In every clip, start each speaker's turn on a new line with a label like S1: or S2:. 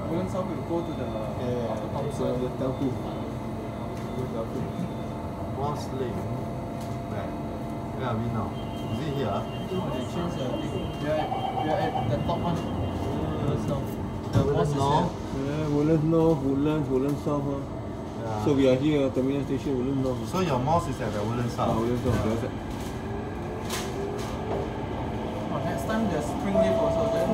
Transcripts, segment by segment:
S1: Woodlands South will go to the Thomson.
S2: The Telku.
S3: Boss Link. Where are we now? Is it here?
S1: They changed the thing. We are at the top one. Woodlands South. The boss is here.
S2: Yeah, Woodlands North, Woodlands South.
S3: Yeah.
S2: So we are here at Terminal Station, Woodlands North.
S3: So your mosque is at the Woodlands South?
S2: Woodlands North, yes.
S1: Next time there's spring leaf also there.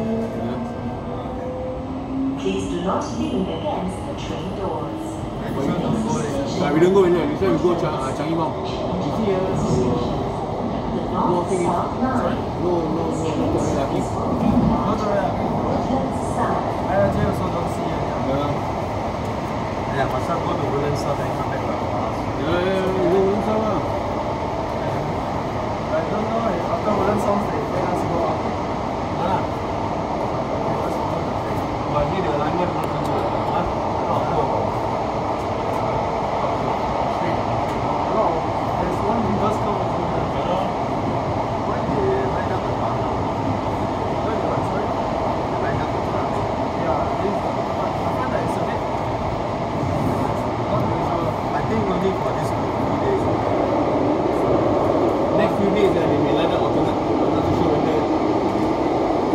S4: Please do not lean against the train doors.
S2: We don't go in there. This time we go Changi Mount. You see, no thing.
S1: Sorry?
S2: No, Toriyaki.
S1: No Toriyaki. IRJ also don't see it.
S3: Yeah, must go to Woodlands South and come back by bus.
S2: Yeah, we go Woodlands South.
S1: I don't know if after Woodlands South they let us go up.
S3: But here the line is not
S1: There's one reverse curve over there.
S3: why they line up the bus?
S1: Sorry?
S3: They line up the bus.
S1: Yeah, I find that it's a bit not usual.
S3: I think only for this 2 days.
S2: Next few days, they may line up alternate. I'm not too sure whether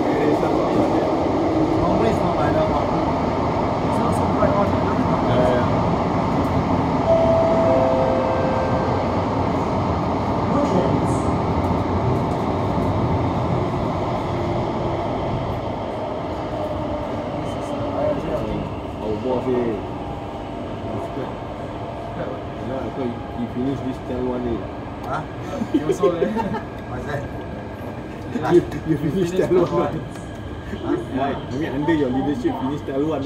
S2: there is some.
S3: Normally it's not like that one.
S1: It's not so bright on.
S4: Woodlands.
S1: This is IRJ, I think.
S2: Our boss here. Yeah, I thought he finished this TEL one day.
S3: Huh?
S1: You also there.
S3: What's that?
S2: You finished TEL one. Right. I mean, under your leadership, finished TEL one.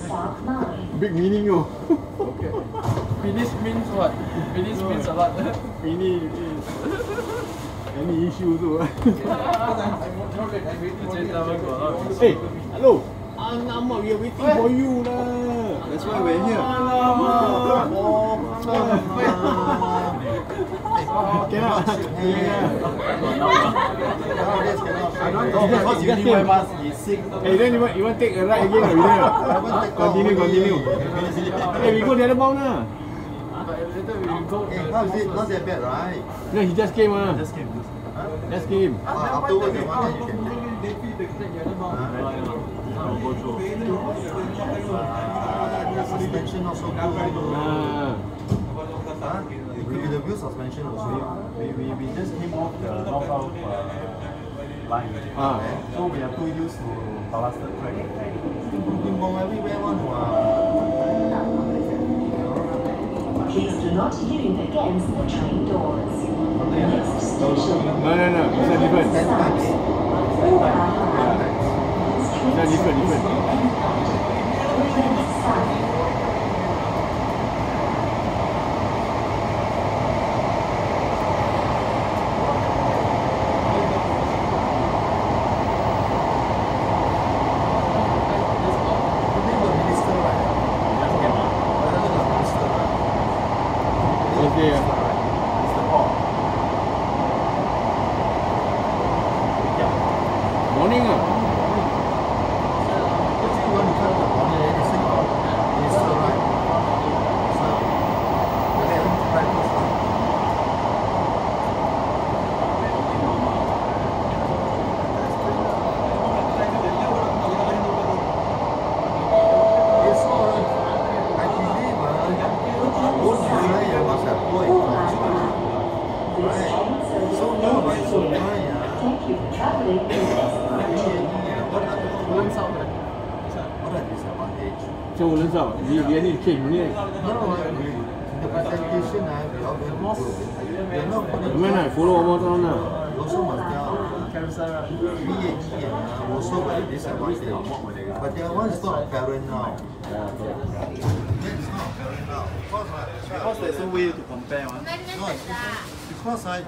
S4: South Line.
S2: Big meaning, oh.
S1: Okay. Finish means what? Finish means a lot.
S2: Finish. Any issue too. Hey, hello. Alamak, we are waiting for you lah.
S3: That's why we're here.
S2: Cannot.
S3: Nowadays cannot.
S2: Because you just came. Hey, then you want take a ride again or you don't? Continue. Hey, we go the other bound lah.
S1: But later we go.
S3: Hey, how is it? Not that bad, right?
S2: No, he just came ah.
S3: Just came.
S2: Just came.
S3: Afterwards, the one that you can take. The suspension not so good. The wheel suspension also. We just came off the northbound line. So we are too used to ballasted track. Everywhere one.
S4: Please do not lean against the train doors. Next station.
S2: No. It's a different. It's different.
S4: Woodlands South.
S2: Morning ah.
S4: Thank you for traveling.
S1: Woodlands South.
S3: What are disadvantage?
S2: So Woodlands South, we need to change only.
S3: No, the presentation we all going to do. We're not going to
S2: Follow more down now.
S3: we also must tell
S1: Carousel.
S3: VAT and also very disadvantage. But their one is not apparent now. It's not apparent now. Because
S5: there's a way to compare.
S3: because